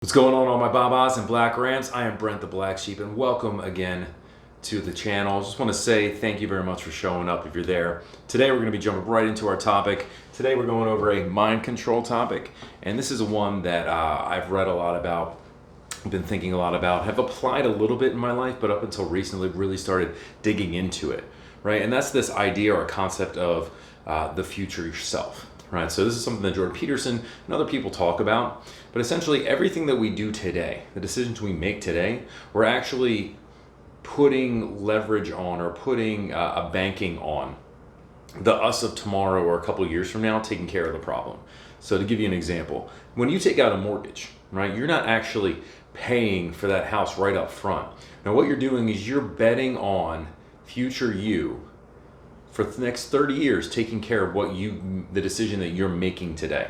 What's going on, all my Babas and Black Rams? I am Brent the Black Sheep, and welcome again to the channel. I just want to say thank you very much for showing up if you're there. Today we're going to be jumping right into our topic. Today we're going over a mind control topic, and this is one that I've read a lot about, been thinking a lot about, have applied a little bit in my life, but up until recently really started digging into it, right? And that's this idea or concept of the future yourself. Right, so this is something that Jordan Peterson and other people talk about, but essentially everything that we do today, the decisions we make today, we're actually putting leverage on or putting a banking on the us of tomorrow or a couple of years from now taking care of the problem. So to give you an example, when you take out a mortgage, right, you're not actually paying for that house right up front. Now what you're doing is you're betting on future you for the next 30 years, taking care of the decision that you're making today,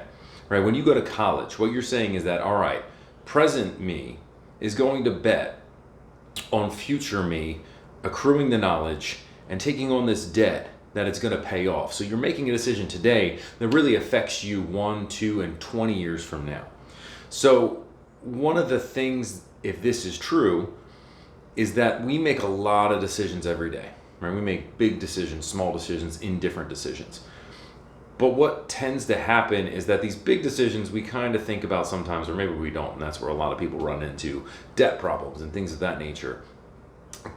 right? When you go to college, what you're saying is that, all right, present me is going to bet on future me, accruing the knowledge and taking on this debt that it's going to pay off. So you're making a decision today that really affects you 1, 2, and 20 years from now. So one of the things, if this is true, is that we make a lot of decisions every day. Right? We make big decisions, small decisions, indifferent decisions. But what tends to happen is that these big decisions we kind of think about sometimes, or maybe we don't, and that's where a lot of people run into debt problems and things of that nature.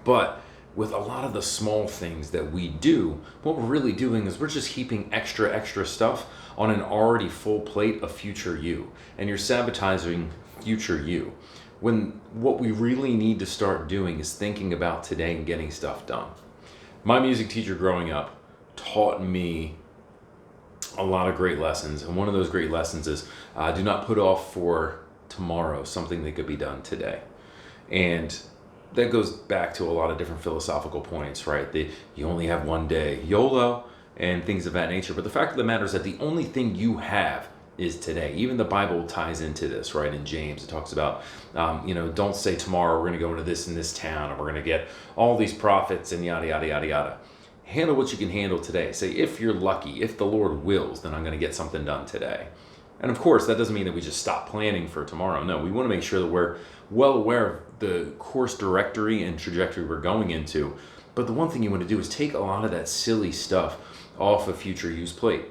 But with a lot of the small things that we do, what we're really doing is we're just heaping extra stuff on an already full plate of future you, and you're sabotaging future you. When what we really need to start doing is thinking about today and getting stuff done. My music teacher growing up taught me a lot of great lessons, and one of those great lessons is do not put off for tomorrow something that could be done today. And that goes back to a lot of different philosophical points, right? You only have one day, YOLO, and things of that nature. But the fact of the matter is that the only thing you have is today. Even the Bible ties into this, right? In James, it talks about, don't say tomorrow we're going to go into this in this town, and we're going to get all these profits and yada, yada, yada, yada. Handle what you can handle today. Say, if you're lucky, if the Lord wills, then I'm going to get something done today. And of course, that doesn't mean that we just stop planning for tomorrow. No, we want to make sure that we're well aware of the course directory and trajectory we're going into. But the one thing you want to do is take a lot of that silly stuff off of future use plate,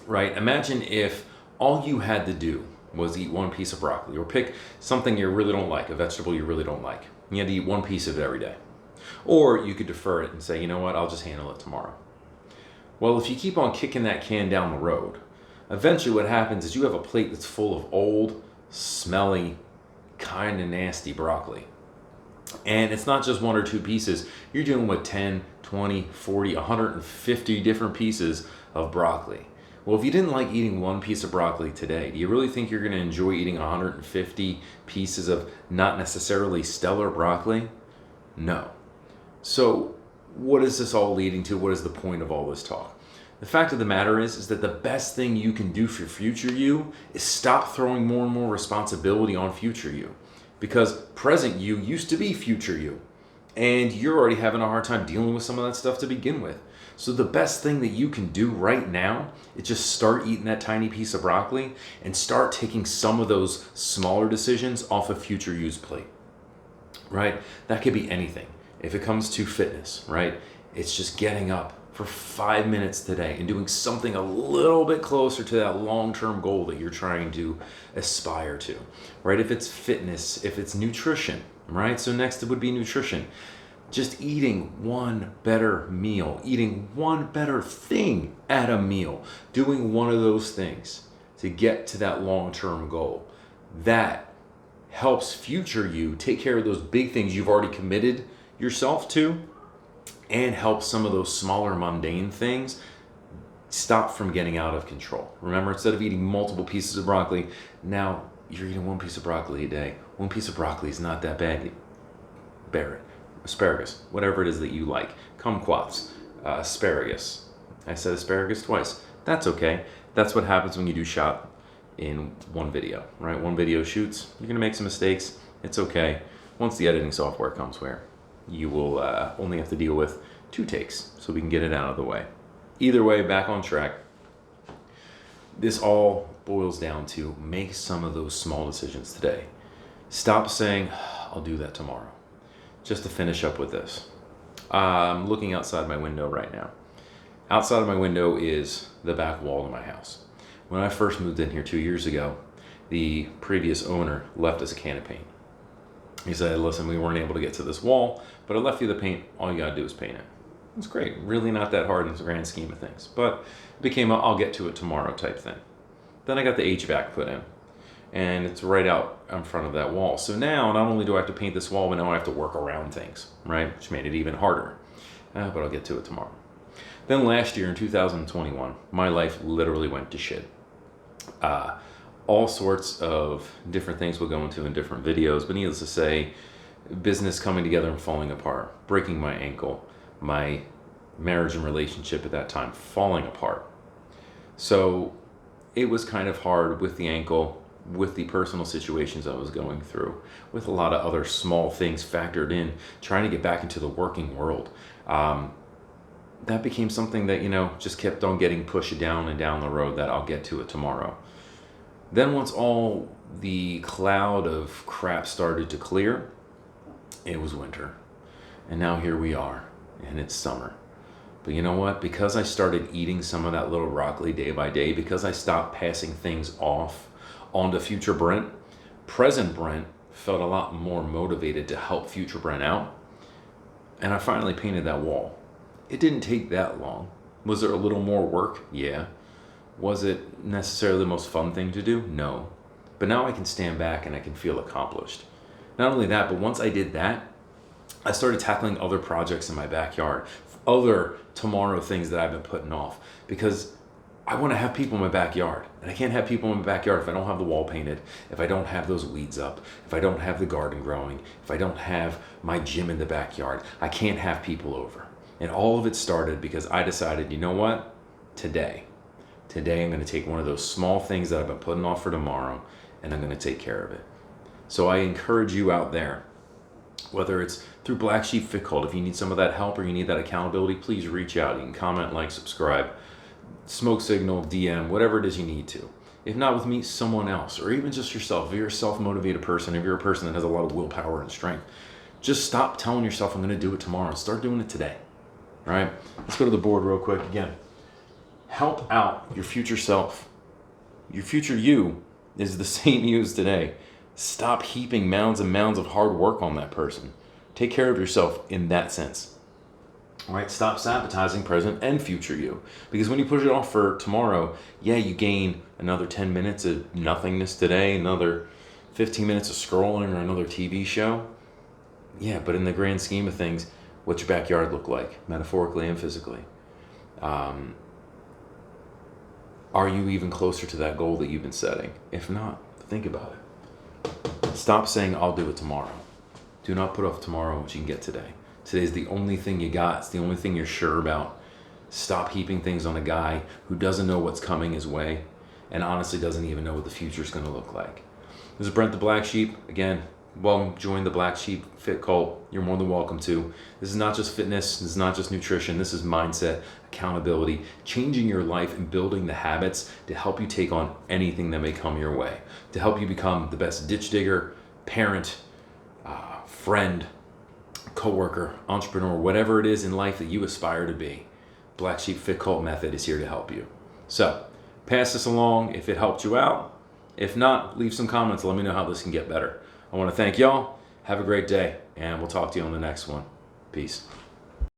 right? Imagine if all you had to do was eat one piece of broccoli, or pick something you really don't like, a vegetable you really don't like. You had to eat one piece of it every day. Or you could defer it and say, you know what, I'll just handle it tomorrow. Well, if you keep on kicking that can down the road, eventually what happens is you have a plate that's full of old, smelly, kind of nasty broccoli. And it's not just one or two pieces. You're dealing with 10, 20, 40, 150 different pieces of broccoli. Well, if you didn't like eating one piece of broccoli today, do you really think you're going to enjoy eating 150 pieces of not necessarily stellar broccoli? No. So what is this all leading to? What is the point of all this talk? The fact of the matter is that the best thing you can do for future you is stop throwing more and more responsibility on future you. Because present you used to be future you. And you're already having a hard time dealing with some of that stuff to begin with. So the best thing that you can do right now is just start eating that tiny piece of broccoli and start taking some of those smaller decisions off of future use plate, right? That could be anything. If it comes to fitness, right? It's just getting up for 5 minutes today and doing something a little bit closer to that long-term goal that you're trying to aspire to, right? If it's fitness, if it's nutrition, right? So next it would be nutrition. Just eating one better meal, eating one better thing at a meal, doing one of those things to get to that long-term goal. That helps future you take care of those big things you've already committed yourself to, and help some of those smaller mundane things stop from getting out of control. Remember, instead of eating multiple pieces of broccoli, now you're eating one piece of broccoli a day. One piece of broccoli is not that bad. Bear it. Asparagus, whatever it is that you like. Kumquats, asparagus. I said asparagus twice. That's okay. That's what happens when you do shot in one video, right? One video shoots. You're going to make some mistakes. It's okay. Once the editing software comes where you will only have to deal with 2 takes, so we can get it out of the way. Either way, back on track. This all boils down to make some of those small decisions today. Stop saying, I'll do that tomorrow. Just to finish up with this. I'm looking outside my window right now. Outside of my window is the back wall of my house. When I first moved in here 2 years ago, the previous owner left us a can of paint. He said, listen, we weren't able to get to this wall, but I left you the paint. All you gotta do is paint it. It's great. Really not that hard in the grand scheme of things. But it became a I'll get to it tomorrow type thing. Then I got the HVAC put in, and it's right out in front of that wall. So now not only do I have to paint this wall, but now I have to work around things, right? Which made it even harder. But I'll get to it tomorrow. Then last year in 2021, my life literally went to shit. All sorts of different things we'll go into in different videos, but needless to say, business coming together and falling apart, breaking my ankle, my marriage and relationship at that time falling apart. So it was kind of hard with the ankle, with the personal situations I was going through, with a lot of other small things factored in, trying to get back into the working world. That became something that, just kept on getting pushed down and down the road, that I'll get to it tomorrow. Then once all the cloud of crap started to clear, it was winter. And now here we are, and it's summer. But you know what? Because I started eating some of that little broccoli day by day, because I stopped passing things off onto future Brent, present Brent felt a lot more motivated to help future Brent out. And I finally painted that wall. It didn't take that long. Was there a little more work? Yeah. Was it necessarily the most fun thing to do? No. But now I can stand back and I can feel accomplished. Not only that, but once I did that, I started tackling other projects in my backyard, other tomorrow things that I've been putting off, because I want to have people in my backyard. And I can't have people in my backyard if I don't have the wall painted, if I don't have those weeds up, if I don't have the garden growing, if I don't have my gym in the backyard. I can't have people over. And all of it started because I decided, you know what? Today I'm going to take one of those small things that I've been putting off for tomorrow, and I'm going to take care of it. So I encourage you out there, whether it's through Black Sheep Fit Cult, if you need some of that help or you need that accountability, please reach out. You can comment, like, subscribe, smoke signal, DM, whatever it is you need to. If not with me, someone else, or even just yourself. If you're a self-motivated person, if you're a person that has a lot of willpower and strength, just stop telling yourself I'm going to do it tomorrow and start doing it today. All right, let's go to the board real quick again. Help out your future self. Your future you is the same you as today. Stop heaping mounds and mounds of hard work on that person. Take care of yourself in that sense. All right, stop sabotaging present and future you. Because when you push it off for tomorrow, yeah, you gain another 10 minutes of nothingness today, another 15 minutes of scrolling or another TV show. Yeah, but in the grand scheme of things, what's your backyard look like, metaphorically and physically? Are you even closer to that goal that you've been setting? If not, think about it. Stop saying, I'll do it tomorrow. Do not put off tomorrow what you can get today. Today's the only thing you got. It's the only thing you're sure about. Stop heaping things on a guy who doesn't know what's coming his way and honestly doesn't even know what the future is going to look like. This is Brent the Black Sheep. Again, welcome, join the Black Sheep Fit Cult. You're more than welcome to. This is not just fitness. This is not just nutrition. This is mindset, accountability, changing your life and building the habits to help you take on anything that may come your way, to help you become the best ditch digger, parent, friend, coworker, entrepreneur, whatever it is in life that you aspire to be. Black Sheep Fit Cult method is here to help you. So pass this along if it helped you out. If not, leave some comments. Let me know how this can get better. I want to thank y'all. Have a great day, and we'll talk to you on the next one. Peace.